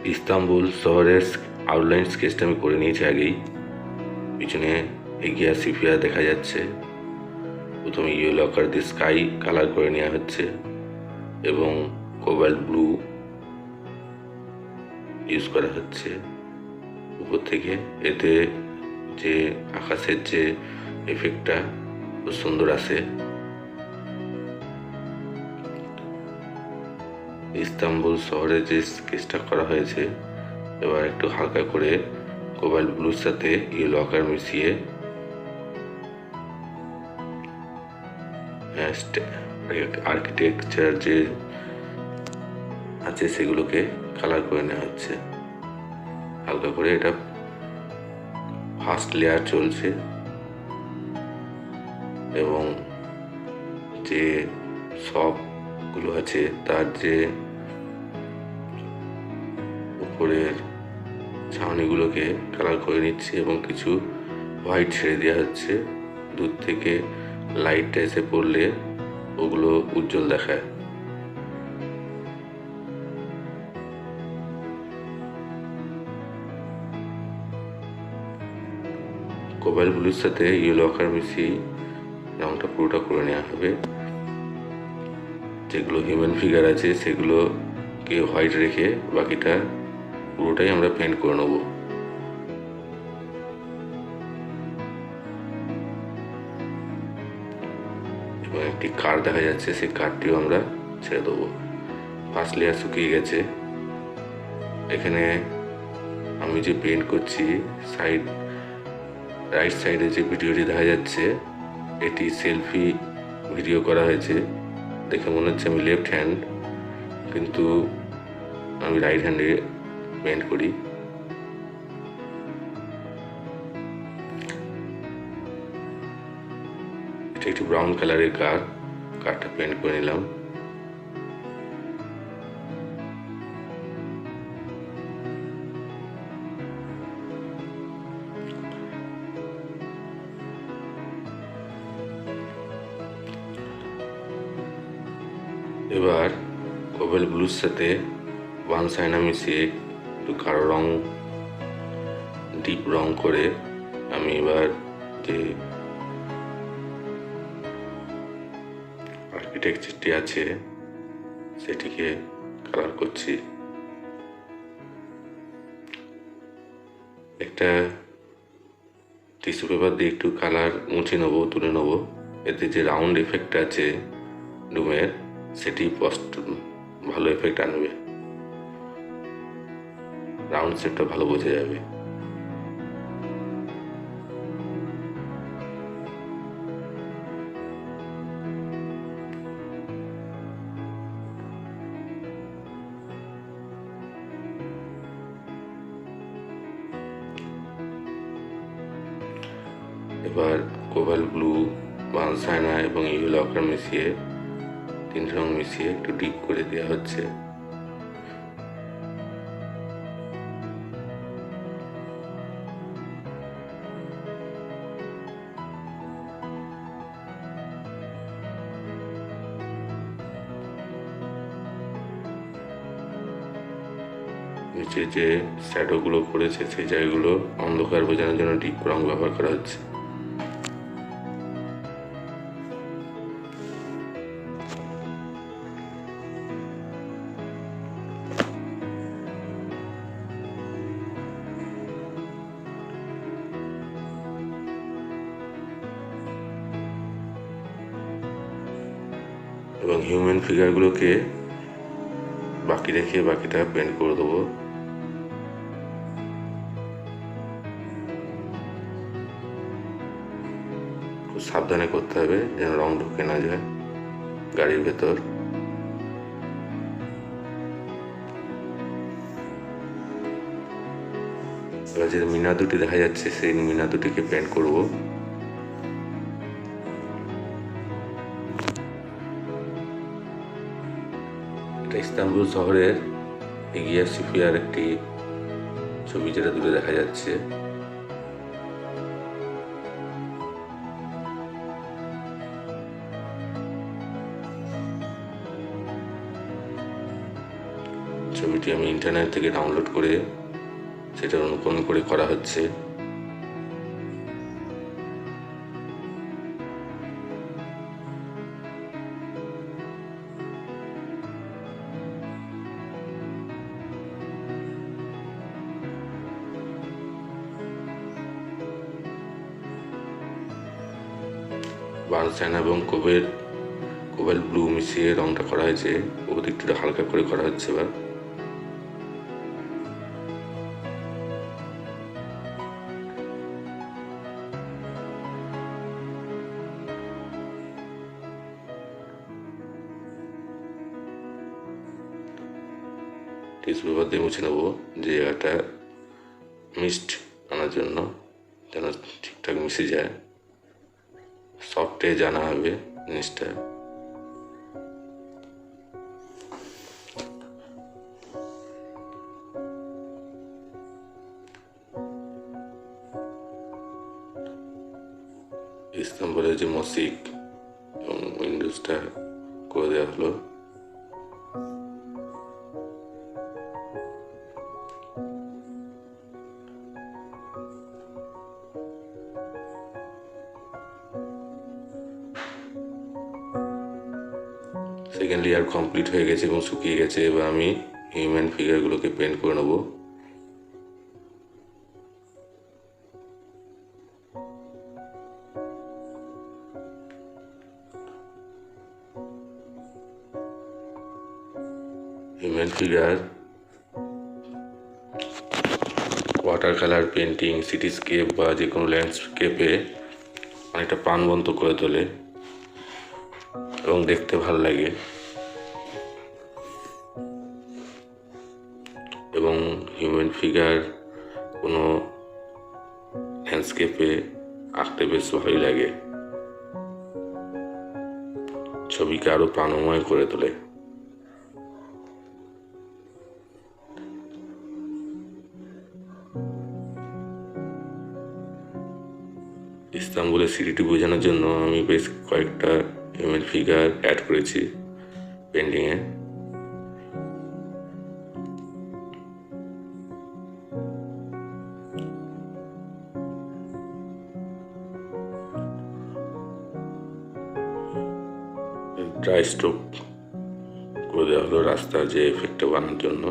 Istanbul শহরের outline স্কেচটা আমি করে নিয়েছি আগেই। পিছনে এগিয়া সিফিয়া দেখা যাচ্ছে। প্রথমে ইয়েলো আকার দিয়ে স্কাই কালার করে নেওয়া হচ্ছে এবং কোবাল্ট ব্লু ইউজ করা হচ্ছে উপর থেকে। এতে যে আকাশের যে এফেক্টটা খুব সুন্দর আসে। ইস্তাম্বুল শহরে যে স্কেচটা করা হয়েছে, এবার একটু হালকা করে কোবাল্ট ব্লুর সাথে ইয়েলো আকার মিশিয়ে আর্কিটেকচার যে আছে সেগুলোকে কালার করে নেওয়া হচ্ছে হালকা করে। এটা ফার্স্ট লেয়ার চলছে এবং যে সবগুলো আছে তার যে উপরের ছাউনিগুলোকে কালার করে নিচ্ছে এবং কিছু হোয়াইট ছেড়ে দেওয়া হচ্ছে। দূর থেকে লাইটটা এসে পড়লে ওগুলো উজ্জ্বল দেখায়। কোবাল্ট ব্লুর সাথে ইয়েলো আকার মিশিয়ে রংটা পুরোটা করে নেওয়া হবে। যেগুলো হিউম্যান ফিগার আছে সেগুলোকে হোয়াইট রেখে বাকিটা পুরোটাই আমরা পেন্ট করে নেব। এবং একটি কার দেখা যাচ্ছে, সেই কারটিও আমরা ছেড়ে দেবো। ফার্স্ট লেয়ার শুকিয়ে গেছে। এখানে আমি যে পেন্ট করছি রাইট সাইডে যে ভিডিওটি দেখা যাচ্ছে, এটি সেলফি ভিডিও করা হয়েছে। দেখে মনে হচ্ছে আমি লেফট হ্যান্ড, কিন্তু আমি রাইট হ্যান্ডে পেন্ট করি। এটা একটু ব্রাউন কালারের কারটা পেন্ট করে নিলাম। এবার কোবাল্ট ব্লুর সাথে ওয়ান সাইনা মিশিয়ে একটু গাঢ় রং, ডিপ রং করে আমি এবার যে আর্কিটেকচারটি আছে সেটিকে কালার করছি। একটা টিস্যু পেপার দিয়ে একটু কালার মুছে নেবো, তুলে নেবো। এতে যে রাউন্ড এফেক্ট আছে রুমের, সেটি ভালো এফেক্ট আনবে, রাউন্ড শেপটা ভালো বোঝা যাবে। এবার কোবাল্ট ব্লু, ওয়ান সাইনা এবং ইয়েলো আকার মিশিয়ে, তিনটে রং মিশিয়ে একটু ডিপ করে দেওয়া হচ্ছে। নিচে যে শ্যাডোগুলো করেছে সেই জায়গাগুলো অন্ধকার বোঝানোর জন্য ডিপ রং ব্যবহার করা হচ্ছে। এবং হিউম্যান ফিগারগুলোকে বাকি রেখে বাকিটা পেন্ট করে দেবো। খুব সাবধানে করতে হবে যেন রং ঢুকে না যায় গাড়ির ভেতর। এবার যে মিনা দুটি দেখা যাচ্ছে সেই মিনা দুটিকে পেন্ট করবো। এটা ইস্তাম্বুল শহরের এগিয়া সিফিয়ার একটি ছবি, যেটা দূরে দেখা যাচ্ছে। ছবিটি আমি ইন্টারনেট থেকে ডাউনলোড করে সেটা অনুকরণ করে করা হচ্ছে। সিয়েনা এবং কোবাল্ট ব্লু মিশিয়ে রংটা করা হয়েছে, ওদের একটু হালকা করে করা হচ্ছে। এবার টিস্যু পেপার দিয়ে মুছে নেবো যে জায়গাটা মিস্ট আনার জন্য, যেন ঠিকঠাক মিশে যায়, সফটে জানা হবে জিনিসটা। ইস্তাম্বুলের যে মসজিদ এবং উইন্ডোজটা করে দেওয়া হলো। সেকেন্ড লেয়ার কমপ্লিট হয়ে গেছে এবং শুকিয়ে গেছে। এবার আমি হিউম্যান ফিগারগুলোকে পেন্ট করে নেব। Human figure water colour painting, সিটিস্কেপ বা যে কোনো ল্যান্ডস্কেপে অনেকটা প্রাণবন্ত করে তোলে এবং দেখতে ভালো লাগে। এবং হিউম্যান ফিগার কোনো ল্যান্ডস্কেপে আঁকতে বেশ ভালোই লাগে, ছবিকে আরো প্রাণময় করে তোলে। ইস্তাম্বুলের সিটিটি বোঝানোর জন্য আমি বেশ কয়েকটা হিউম্যান ফিগার অ্যাড করেছি পেন্টিংয়ে। ড্রাই স্ট্রোক করে দেওয়া হলো রাস্তার যে এফেক্টটা বানানোর জন্য।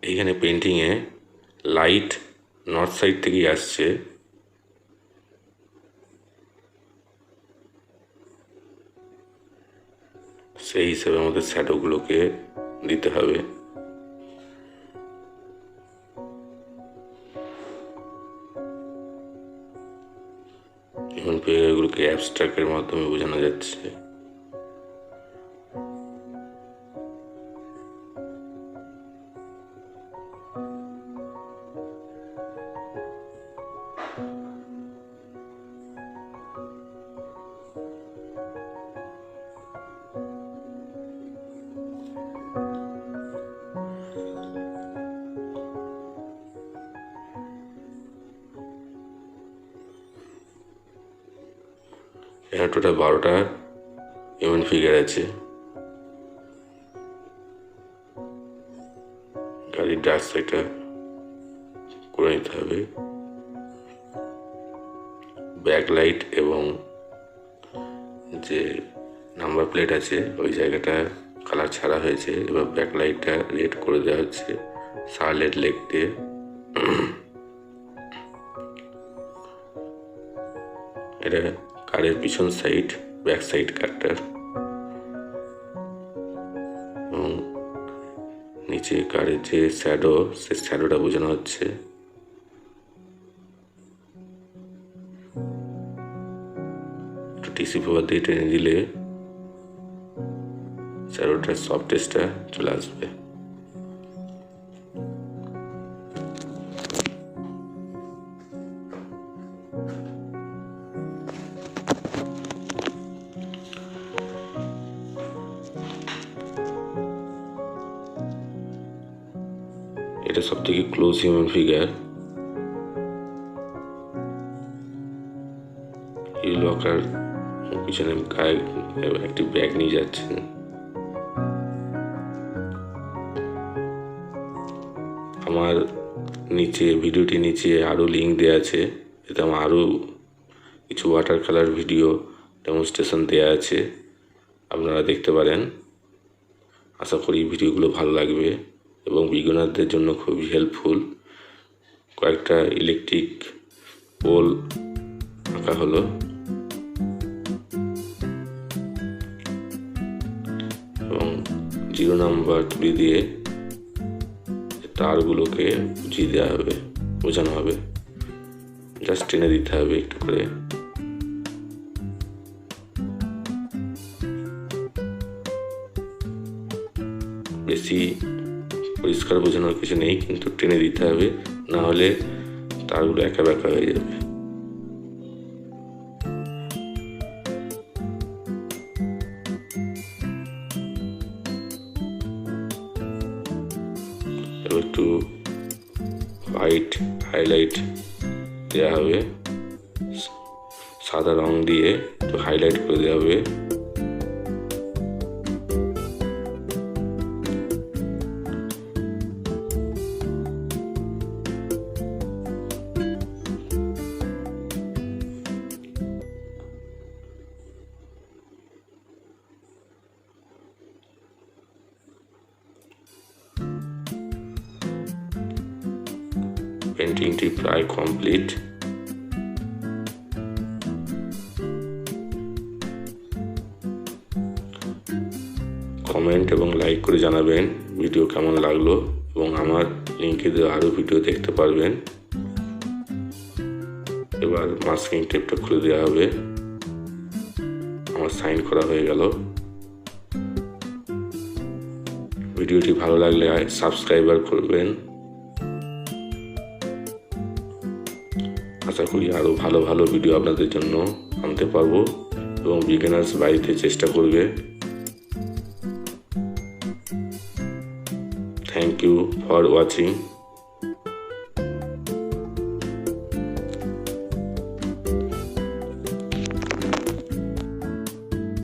এইখানে পেন্টিংয়ে লাইট নর্থ সাইড থেকেই আসছে, সেই হিসাবে আমাদের শ্যাডোগুলোকে দিতে হবে। এখন এগুলোকে অ্যাবস্ট্রাক্টের মাধ্যমে বোঝানো যাচ্ছে। এখানে টোটাল 12টা হিউম্যান ফিগার আছে। গাড়ির ডার্ক সাইডটা করে নিতে হবে। ব্যাকলাইট এবং যে নাম্বার প্লেট আছে ওই জায়গাটা কালার ছাড়া হয়েছে। এবার ব্যাকলাইটটা রেড করে দেওয়া হচ্ছে স্কারলেট লেক দিয়ে। এটা কারের পিছন সাইড, ব্যাক সাইড কারটার, এবং নিচে কারের যে শ্যাডো, সে শ্যাডোটা বোঝানো হচ্ছে। একটু টিস্যু পেপার দিয়ে টেনে দিলে শ্যাডোটার সফটনেসটা চলে আসবে। এটা সব থেকে ক্লোজ হিউম্যান ফিগার। ইয়েলো আকার পিছনে গায়ে একটি ব্যাগ নিয়ে যাচ্ছেন। আমার নিচে ভিডিওটি নিচে আরও লিঙ্ক দেওয়া আছে, এতে আমার আরও কিছু ওয়াটার কালার ভিডিও ডেমনস্ট্রেশন দেওয়া আছে, আপনারা দেখতে পারেন। আশা করি ভিডিওগুলো ভালো লাগবে এবং বিগিনারদের জন্য খুবই হেল্পফুল। কয়েকটা ইলেকট্রিক পোল আঁকা হলো এবং 0 নাম্বার তুলি দিয়ে তারগুলোকে বুঝিয়ে দেওয়া হবে, বোঝানো হবে। জাস্ট টেনে দিতে হবে একটু করে। বেশি পরিষ্কার বোঝানোর কিছু নেই, কিন্তু টেনে দিতে হবে, না হলে তারগুলো একা বেঁকা হয়ে যাবে। একটু হোয়াইট হাইলাইট দেওয়া হবে, সাদা রং দিয়ে একটু হাইলাইট করে দেওয়া হবে। পেন্টিংটি প্রায় কমপ্লিট। কমেন্ট এবং লাইক করে জানাবেন ভিডিও কেমন লাগলো, এবং আমার লিঙ্কে দেওয়া আরও ভিডিও দেখতে পারবেন। এবার মাস্কিং টেপটা খুলে দেওয়া হবে। আমার সাইন করা হয়ে গেল। ভিডিওটি ভালো লাগলে সাবস্ক্রাইবার করবেন। আশা করি আরও ভালো ভালো ভিডিও আপনাদের জন্য আনতে পারবো এবং বিগিনার্স বাড়িতে চেষ্টা করবে। Thank you for watching.